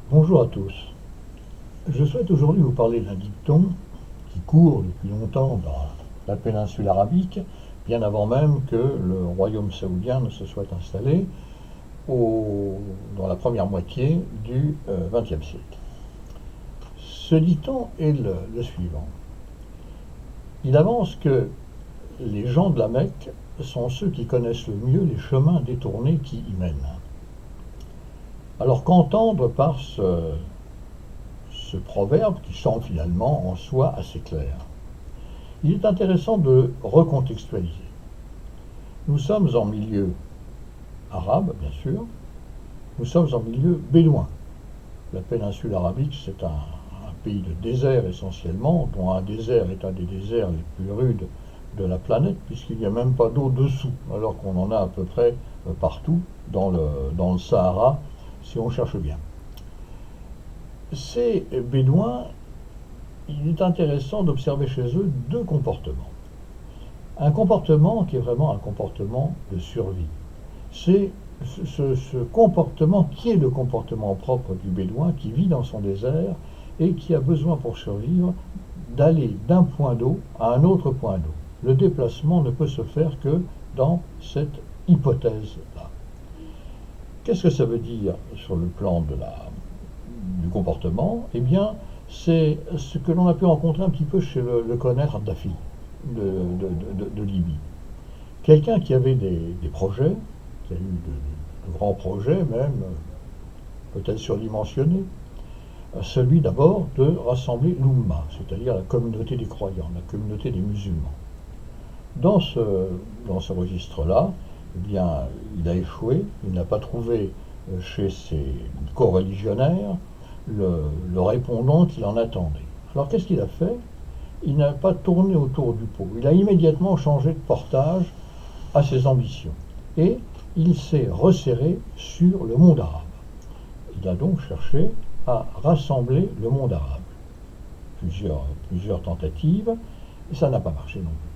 Bonjour à tous. Je souhaite aujourd'hui vous parler d'un dicton qui court depuis longtemps dans la péninsule arabique, bien avant même que le royaume saoudien ne se soit installé dans la première moitié du XXe siècle. Ce dicton est le suivant. Il avance que les gens de la Mecque sont ceux qui connaissent le mieux les chemins détournés qui y mènent. Alors qu'entendre par ce proverbe qui semble finalement en soi assez clair? Il est intéressant de recontextualiser. Nous sommes en milieu arabe, bien sûr, nous sommes en milieu bédouin. La péninsule arabique, c'est un pays de désert essentiellement, dont un désert est un des déserts les plus rudes de la planète, puisqu'il n'y a même pas d'eau dessous, alors qu'on en a à peu près partout dans le Sahara, si on cherche bien. Ces bédouins, il est intéressant d'observer chez eux deux comportements. Un comportement qui est vraiment un comportement de survie. C'est ce comportement qui est le comportement propre du bédouin qui vit dans son désert et qui a besoin pour survivre d'aller d'un point d'eau à un autre point d'eau. Le déplacement ne peut se faire que dans cette hypothèse-là. Qu'est-ce que ça veut dire sur le plan du comportement? Eh bien, c'est ce que l'on a pu rencontrer un petit peu chez le colonel Kadhafi de Libye. Quelqu'un qui avait des projets, qui a eu de grands projets même, peut-être surdimensionnés, celui d'abord de rassembler l'Oumma, c'est-à-dire la communauté des croyants, la communauté des musulmans. Dans ce registre-là, eh bien, il a échoué, il n'a pas trouvé chez ses coreligionnaires le répondant qu'il en attendait. Alors qu'est-ce qu'il a fait? Il n'a pas tourné autour du pot, il a immédiatement changé de portage à ses ambitions. Et il s'est resserré sur le monde arabe. Il a donc cherché à rassembler le monde arabe. Plusieurs tentatives, et ça n'a pas marché non plus.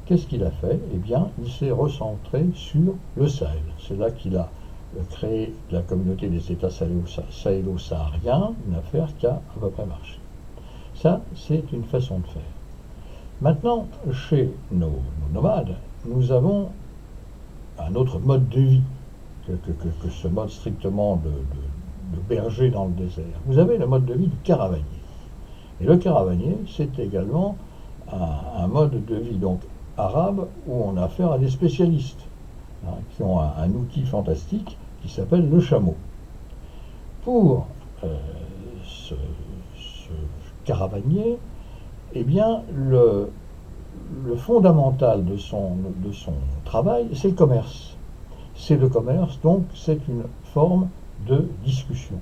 Qu'est-ce qu'il a fait? Eh bien, il s'est recentré sur le Sahel. C'est là qu'il a créé la communauté des États sahélo-sahariens, une affaire qui a à peu près marché. Ça, c'est une façon de faire. Maintenant, chez nos nomades, nous avons un autre mode de vie que ce mode strictement de berger dans le désert. Vous avez le mode de vie du caravanier. Et le caravanier, c'est également un mode de vie donc arabe où on a affaire à des spécialistes qui ont un outil fantastique qui s'appelle le chameau. Pour ce caravanier, eh bien, le fondamental de son travail, c'est le commerce. C'est le commerce, donc c'est une forme de discussion.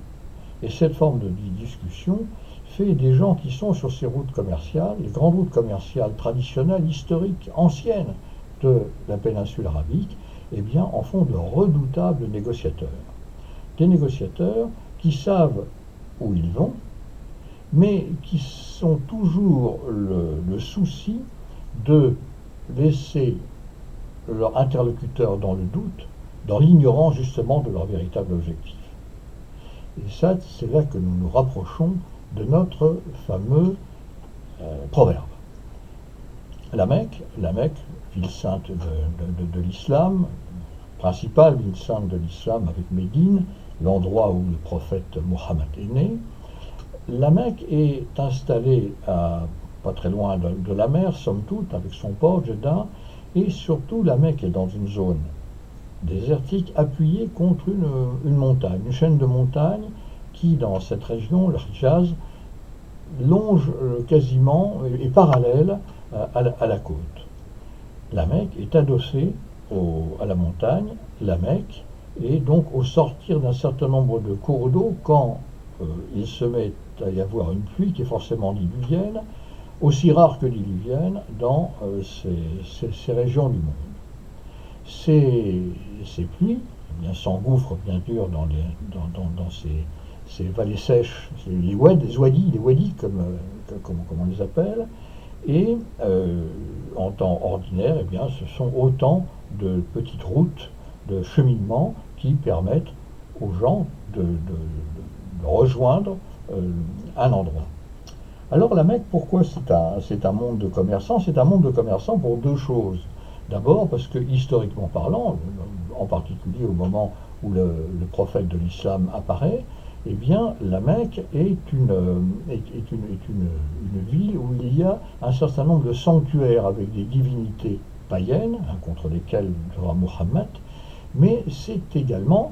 Et cette forme de discussion fait des gens qui sont sur ces routes commerciales, les grandes routes commerciales traditionnelles, historiques, anciennes de la péninsule arabique, eh bien, en font de redoutables négociateurs. Des négociateurs qui savent où ils vont, mais qui ont toujours le souci de laisser leur interlocuteur dans le doute, dans l'ignorance justement de leur véritable objectif. Et ça, c'est là que nous nous rapprochons de notre fameux proverbe. La Mecque, ville sainte de l'islam, principale ville sainte de l'islam avec Médine, l'endroit où le prophète Mohammed est né. La Mecque est installée pas très loin de la mer, somme toute, avec son port, Jeddah, et surtout la Mecque est dans une zone désertique appuyée contre une montagne, une chaîne de montagnes qui, dans cette région, le Hijaz, longe quasiment et parallèle à la côte. La Mecque est adossée à la montagne, la Mecque, et donc au sortir d'un certain nombre de cours d'eau, quand il se met à y avoir une pluie qui est forcément diluvienne, aussi rare que diluvienne dans ces régions du monde. Ces pluies s'engouffrent bien sûr dans ces vallées sèches, les wadis comme on les appelle, et en temps ordinaire, eh bien, ce sont autant de petites routes de cheminement qui permettent aux gens de rejoindre un endroit. Alors la Mecque, pourquoi c'est un monde de commerçants? C'est un monde de commerçants pour deux choses. D'abord parce que, historiquement parlant, en particulier au moment où le prophète de l'islam apparaît, eh bien, la Mecque est une ville où il y a un certain nombre de sanctuaires avec des divinités païennes, contre lesquelles sera Mohammed, mais c'est également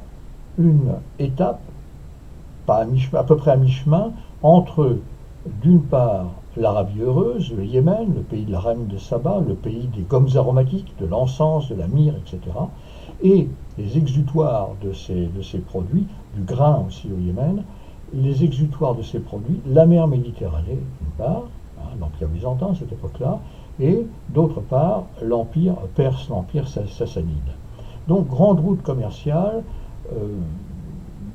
une étape, pas à peu près à mi-chemin, entre, d'une part, l'Arabie heureuse, le Yémen, le pays de la reine de Saba, le pays des gommes aromatiques, de l'encens, de la myrrhe, etc., et les exutoires de ces produits, du grain aussi au Yémen, les exutoires de ces produits, la mer Méditerranée, d'une part, l'Empire byzantin à cette époque-là, et d'autre part, l'Empire perse, l'Empire sassanide. Donc, grande route commerciale,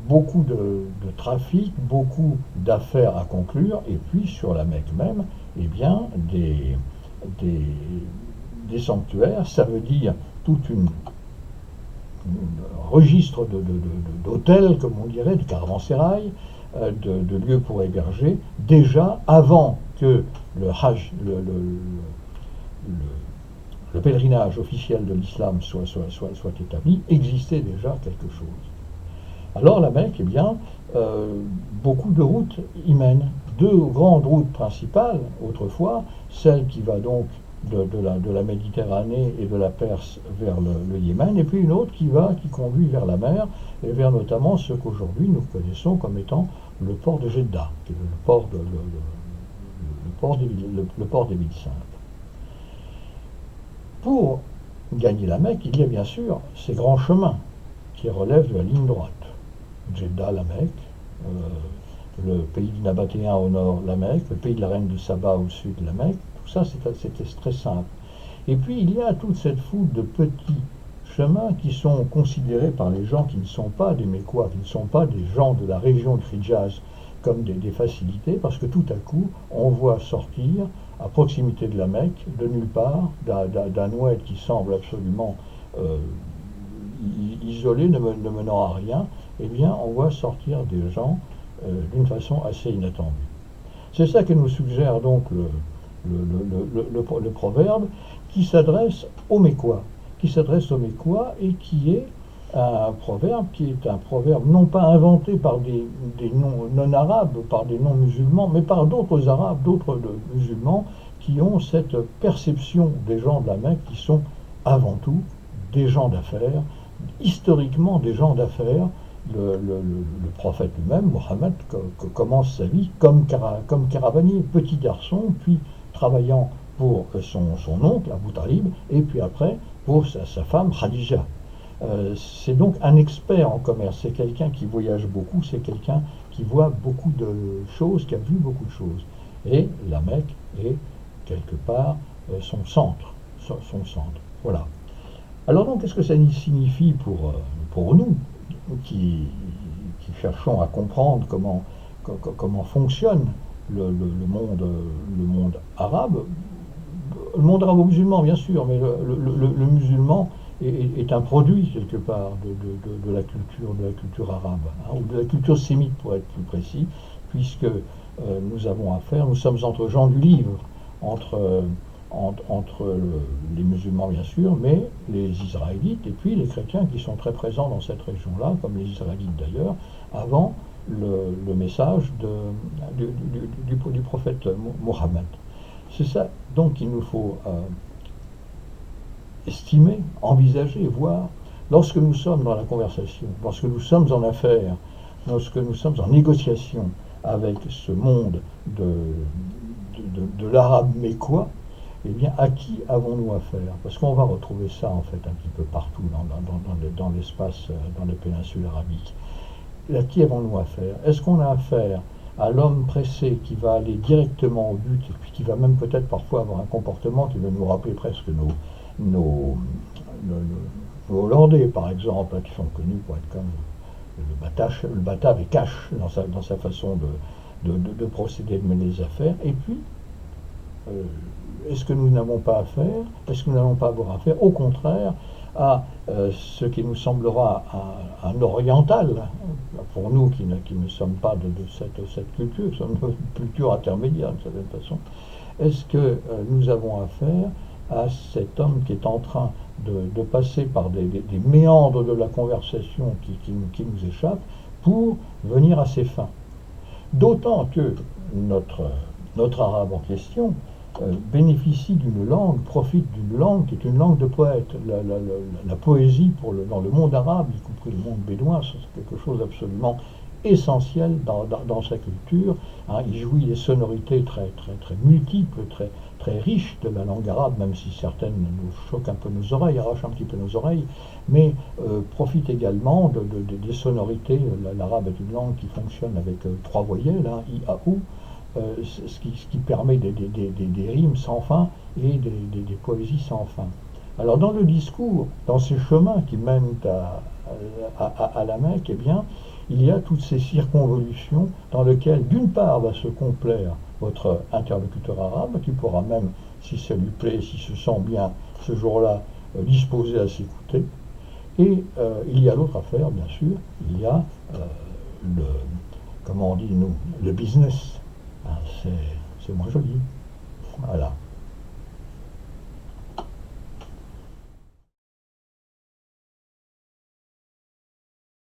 beaucoup de trafic, beaucoup d'affaires à conclure, et puis sur la Mecque même, eh bien, des sanctuaires, ça veut dire tout un registre d'hôtels, comme on dirait, de caravansérail, de lieux pour héberger, déjà avant que le Hajj, le pèlerinage officiel de l'islam soit établi, existait déjà quelque chose. Alors la Mecque, eh bien, beaucoup de routes y mènent. Deux grandes routes principales, autrefois, celle qui va donc de la Méditerranée et de la Perse vers le Yémen, et puis une autre qui conduit vers la mer, et vers notamment ce qu'aujourd'hui nous connaissons comme étant le port de Jeddah, qui est le port des villes saintes. Pour gagner la Mecque, il y a bien sûr ces grands chemins qui relèvent de la ligne droite. Jeddah, la Mecque, le pays du Nabatéen au nord, la Mecque, le pays de la reine de Saba au sud, la Mecque, tout ça c'était très simple. Et puis il y a toute cette foule de petits chemins qui sont considérés par les gens qui ne sont pas des Mécois, qui ne sont pas des gens de la région de Hijaz, comme des facilités, parce que tout à coup on voit sortir à proximité de la Mecque, de nulle part, d'un oued qui semble absolument isolé, ne menant à rien, eh bien, on voit sortir des gens d'une façon assez inattendue. C'est ça que nous suggère donc le proverbe qui s'adresse aux Mécois, et qui est un proverbe non pas inventé par des non-arabes, par des non-musulmans, mais par d'autres arabes, d'autres musulmans qui ont cette perception des gens de la Mecque qui sont avant tout des gens d'affaires, historiquement des gens d'affaires. Le prophète lui-même, Mohammed, commence sa vie comme caravanier, petit garçon, puis travaillant pour son oncle, Abu Talib, et puis après pour sa femme, Khadija. C'est donc un expert en commerce, c'est quelqu'un qui voyage beaucoup, c'est quelqu'un qui voit beaucoup de choses, qui a vu beaucoup de choses. Et la Mecque est quelque part son centre. Voilà. Alors donc, qu'est-ce que ça signifie pour nous qui cherchons à comprendre comment fonctionne le monde arabe? Le monde arabo-musulman, bien sûr, mais le musulman est un produit quelque part de la culture arabe, ou de la culture sémite pour être plus précis, puisque nous sommes entre gens du livre, entre les musulmans bien sûr, mais les Israélites et puis les chrétiens qui sont très présents dans cette région-là, comme les Israélites d'ailleurs, avant le message du prophète Mohammed. C'est ça donc qu'il nous faut estimer, envisager, voir, lorsque nous sommes dans la conversation, lorsque nous sommes en affaires, lorsque nous sommes en négociation avec ce monde de l'arabe mécois, eh bien, à qui avons-nous affaire? Parce qu'on va retrouver ça, en fait, un petit peu partout dans l'espace, dans les péninsules arabiques. À qui avons-nous affaire? Est-ce qu'on a affaire à l'homme pressé qui va aller directement au but, et puis qui va même peut-être parfois avoir un comportement qui va nous rappeler presque nos Hollandais, par exemple, qui sont connus pour être comme le Batav et cash dans sa façon de procéder, de mener les affaires. Et puis, est-ce que nous n'avons pas affaire, est-ce que nous n'allons pas avoir affaire, au contraire, à ce qui nous semblera un oriental, pour nous qui ne sommes pas de cette culture, qui sommes une culture intermédiaire d'une certaine façon, est-ce que nous avons affaire à cet homme qui est en train de passer par des méandres de la conversation qui nous échappent pour venir à ses fins? D'autant que notre arabe en question bénéficie d'une langue, profite d'une langue qui est une langue de poète. La poésie dans le monde arabe, y compris le monde bédouin, c'est quelque chose d'absolument essentiel dans sa culture. Hein. Il jouit des sonorités très multiples, très riches de la langue arabe, même si certaines nous choquent un peu nos oreilles, arrachent un petit peu nos oreilles, mais profite également des sonorités. L'arabe est une langue qui fonctionne avec 3 voyelles, hein, I, A, ou, ce qui permet des rimes sans fin et des poésies sans fin. Alors dans le discours, dans ces chemins qui mènent à la Mecque, eh bien, il y a toutes ces circonvolutions dans lesquelles, d'une part, va se complaire votre interlocuteur arabe, qui pourra même, si ça lui plaît, s'il se sent bien ce jour-là, disposé à s'écouter. Et il y a l'autre affaire, bien sûr, il y a comment on dit, nous, le business. C'est moins joli. Voilà.